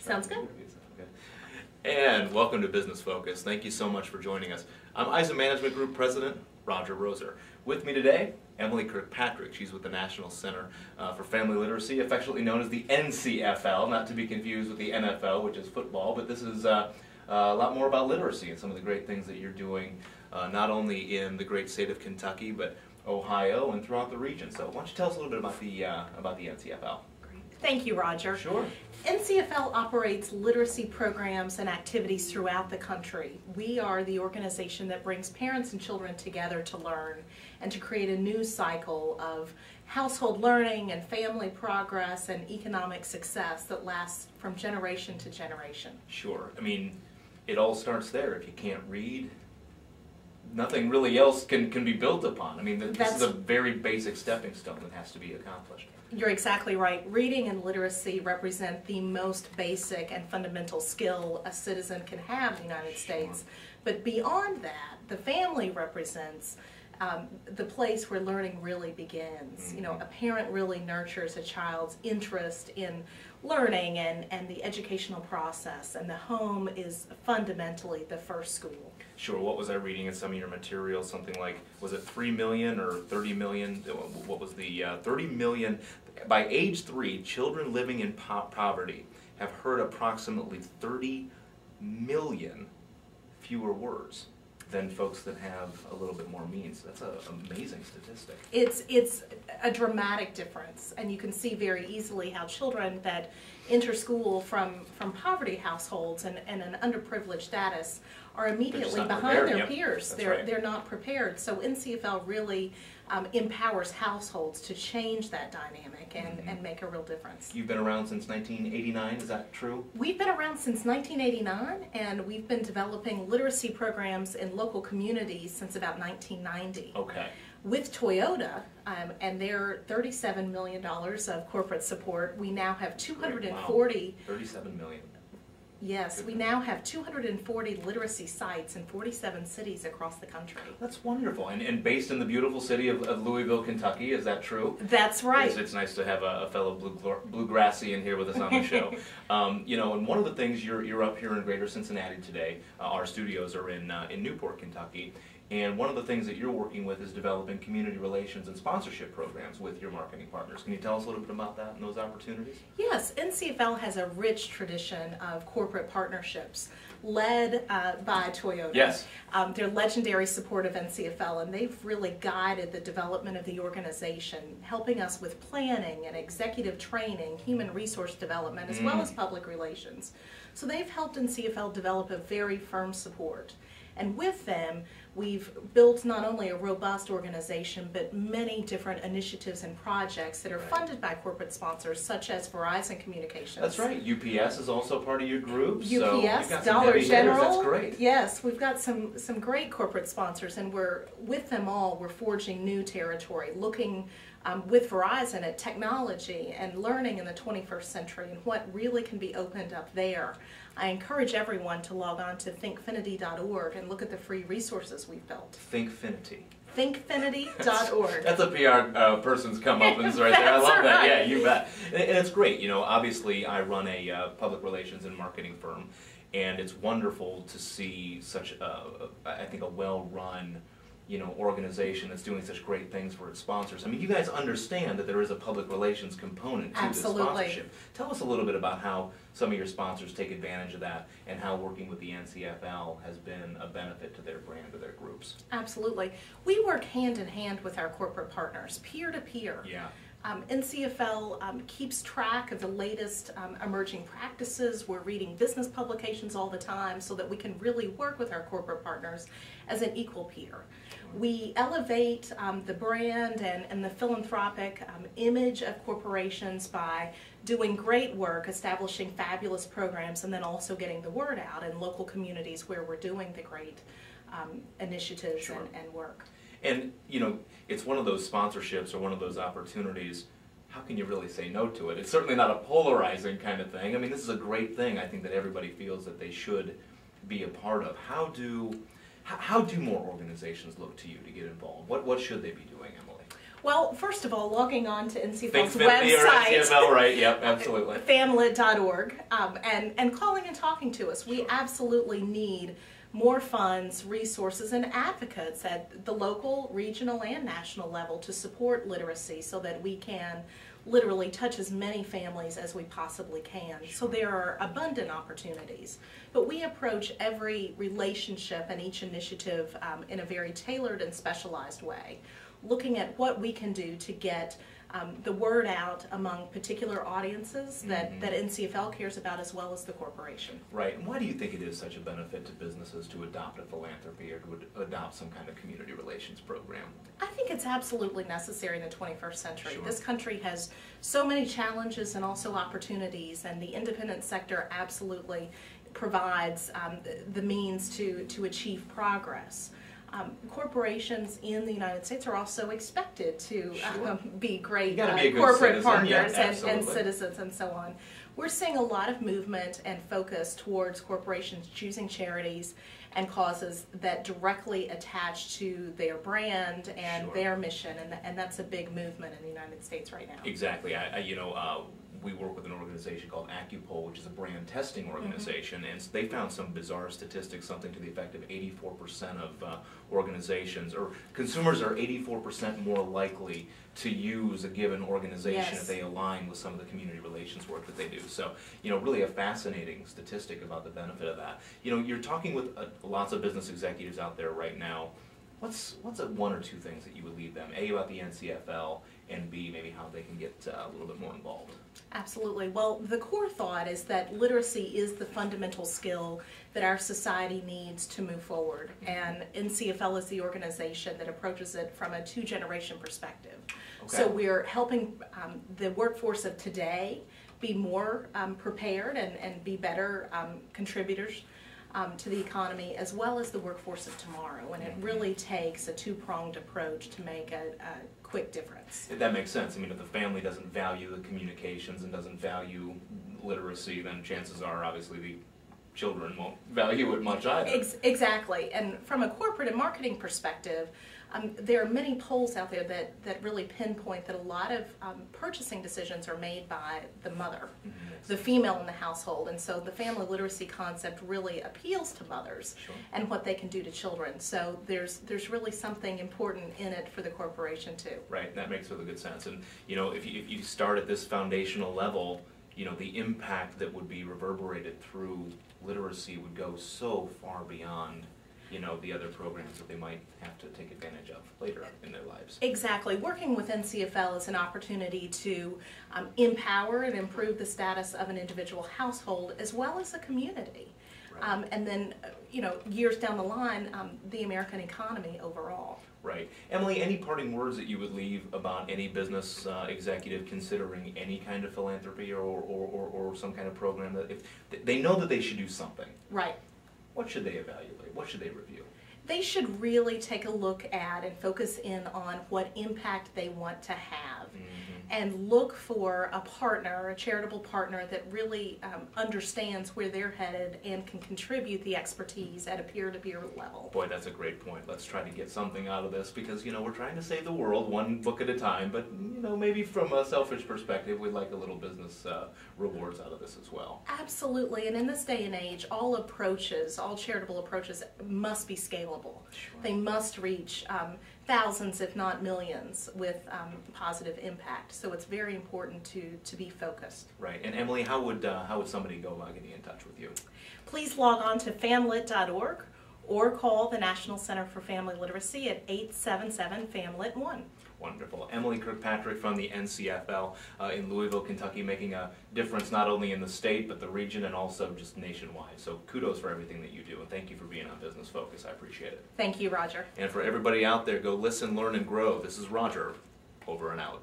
Sounds good. And welcome to Business Focus. Thank you so much for joining us. I'm Eisen Management Group President Roger Roser. With me today, Emily Kirkpatrick. She's with the National Center for Family Literacy, affectionately known as the NCFL, not to be confused with the NFL, which is football, but this is a lot more about literacy and some of the great things that you're doing, not only in the great state of Kentucky, but Ohio and throughout the region. So why don't you tell us a little bit about the NCFL? Thank you, Roger. Sure. NCFL operates literacy programs and activities throughout the country. We are the organization that brings parents and children together to learn and to create a new cycle of household learning and family progress and economic success that lasts from generation to generation. Sure. I mean, it all starts there. If you can't read, nothing really else can be built upon. I mean, this is a very basic stepping stone that has to be accomplished. You're exactly right. Reading and literacy represent the most basic and fundamental skill a citizen can have in the United States. But beyond that, the family represents the place where learning really begins. You know, a parent really nurtures a child's interest in learning and the educational process, and the home is fundamentally the first school. Sure. What was I reading in some of your materials? Something like, was it 3 million or 30 million? What was the 30 million? By age 3, children living in poverty have heard approximately 30 million fewer words than folks that have a little bit more means. That's an amazing statistic. It's a dramatic difference, and you can see very easily how children that enter school from poverty households and an underprivileged status are immediately behind their peers. They're not prepared. So NCFL really empowers households to change that dynamic and make a real difference. You've been around since 1989, is that true? We've been around since 1989, and we've been developing literacy programs in local communities since about 1990. Okay. With Toyota and their $37 million of corporate support, we now have 240. Wow. 37 million. Yes, we now have 240 literacy sites in 47 cities across the country. That's wonderful. And based in the beautiful city of Louisville, Kentucky, is that true? That's right. It's nice to have a fellow bluegrassian here with us on the show. You know, and one of the things, you're up here in Greater Cincinnati today. Our studios are in Newport, Kentucky. And one of the things that you're working with is developing community relations and sponsorship programs with your marketing partners. Can you tell us a little bit about that and those opportunities? Yes, NCFL has a rich tradition of corporate partnerships led by Toyota. Yes. Their legendary support of NCFL, and they've really guided the development of the organization, helping us with planning and executive training, human resource development, as well as public relations. So they've helped NCFL develop a very firm support. And with them, we've built not only a robust organization, but many different initiatives and projects that are funded by corporate sponsors, such as Verizon Communications. That's right. UPS is also part of your group. UPS, so Dollar General. That's great. Yes, we've got some great corporate sponsors, and with them all, we're forging new territory, looking with Verizon at technology and learning in the 21st century and what really can be opened up there. I encourage everyone to log on to thinkfinity.org and look at the free resources we've built. Thinkfinity. Thinkfinity.org. That's a PR person's comeuppance right there. I love that. Right. Yeah, you bet. And it's great. You know, obviously I run a public relations and marketing firm, and it's wonderful to see such I think a well-run, you know, organization that's doing such great things for its sponsors. I mean, you guys understand that there is a public relations component to this sponsorship. Tell us a little bit about how some of your sponsors take advantage of that and how working with the NCFL has been a benefit to their brand or their groups. Absolutely. We work hand in hand with our corporate partners, peer to peer. Yeah. NCFL keeps track of the latest emerging practices. We're reading business publications all the time so that we can really work with our corporate partners as an equal peer. We elevate the brand and the philanthropic image of corporations by doing great work, establishing fabulous programs, and then also getting the word out in local communities where we're doing the great initiatives and work. And, you know, it's one of those sponsorships or one of those opportunities, how can you really say no to it? It's certainly not a polarizing kind of thing. I mean, this is a great thing, I think, that everybody feels that they should be a part of. How do more organizations look to you to get involved? What should they be doing, Emily? Well, first of all, logging on to Think NCFL's Fit Me or website, NCFL, right? Yep, absolutely. famlit.org, and calling and talking to us. We absolutely need more funds, resources, and advocates at the local, regional, and national level to support literacy so that we can literally touch as many families as we possibly can. So there are abundant opportunities. But we approach every relationship and each initiative in a very tailored and specialized way, looking at what we can do to get the word out among particular audiences that NCFL cares about, as well as the corporation. Right. And why do you think it is such a benefit to businesses to adopt a philanthropy or to adopt some kind of community relations program? I think it's absolutely necessary in the 21st century. Sure. This country has so many challenges and also opportunities, and the independent sector absolutely provides the means to achieve progress. Corporations in the United States are also expected to be great corporate partners and citizens and so on. We're seeing a lot of movement and focus towards corporations choosing charities and causes that directly attach to their brand and their mission, and that's a big movement in the United States right now. Exactly. We work with an organization called AccuPoll, which is a brand testing organization, and they found some bizarre statistics, something to the effect of 84% of organizations, or consumers are 84% more likely to use a given organization if they align with some of the community relations work that they do. So, really a fascinating statistic about the benefit of that. You're talking with lots of business executives out there right now. What's one or two things that you would leave them? A, about the NCFL, and B, maybe how they can get a little bit more involved. Absolutely. Well, the core thought is that literacy is the fundamental skill that our society needs to move forward, and NCFL is the organization that approaches it from a two-generation perspective. Okay. So we're helping the workforce of today be more prepared and be better contributors to the economy, as well as the workforce of tomorrow, and it really takes a two-pronged approach to make a quick difference. That makes sense. I mean, if the family doesn't value the communications and doesn't value literacy, then chances are obviously the children won't value it much either. Exactly, and from a corporate and marketing perspective, there are many polls out there that really pinpoint that a lot of purchasing decisions are made by the mother, the female in the household, and so the family literacy concept really appeals to mothers and what they can do to children. So there's really something important in it for the corporation too. Right, that makes really good sense. And if you start at this foundational level, the impact that would be reverberated through literacy would go so far beyond the other programs that they might have to take advantage of later in their lives. Exactly. Working with NCFL is an opportunity to empower and improve the status of an individual household as well as a community. Right. And then, years down the line, the American economy overall. Right. Emily, any parting words that you would leave about any business executive considering any kind of philanthropy or some kind of program that if they know that they should do something? Right. What should they evaluate? What should they review? They should really take a look at and focus in on what impact they want to have, and look for a partner, a charitable partner that really understands where they're headed and can contribute the expertise at a peer-to-peer level. Boy, that's a great point. Let's try to get something out of this because, we're trying to save the world one book at a time, but, maybe from a selfish perspective, we'd like a little business rewards out of this as well. Absolutely, and in this day and age, all charitable approaches must be scalable. Sure. They must reach thousands, if not millions, with positive impact. So it's very important to be focused. Right. And Emily, how would somebody go about getting in touch with you? Please log on to famlit.org or call the National Center for Family Literacy at 877-FAMLIT-1. Wonderful. Emily Kirkpatrick from the NCFL in Louisville, Kentucky, making a difference not only in the state but the region and also just nationwide. So kudos for everything that you do, and thank you for being on Business Focus. I appreciate it. Thank you, Roger. And for everybody out there, go listen, learn, and grow. This is Roger, over and out.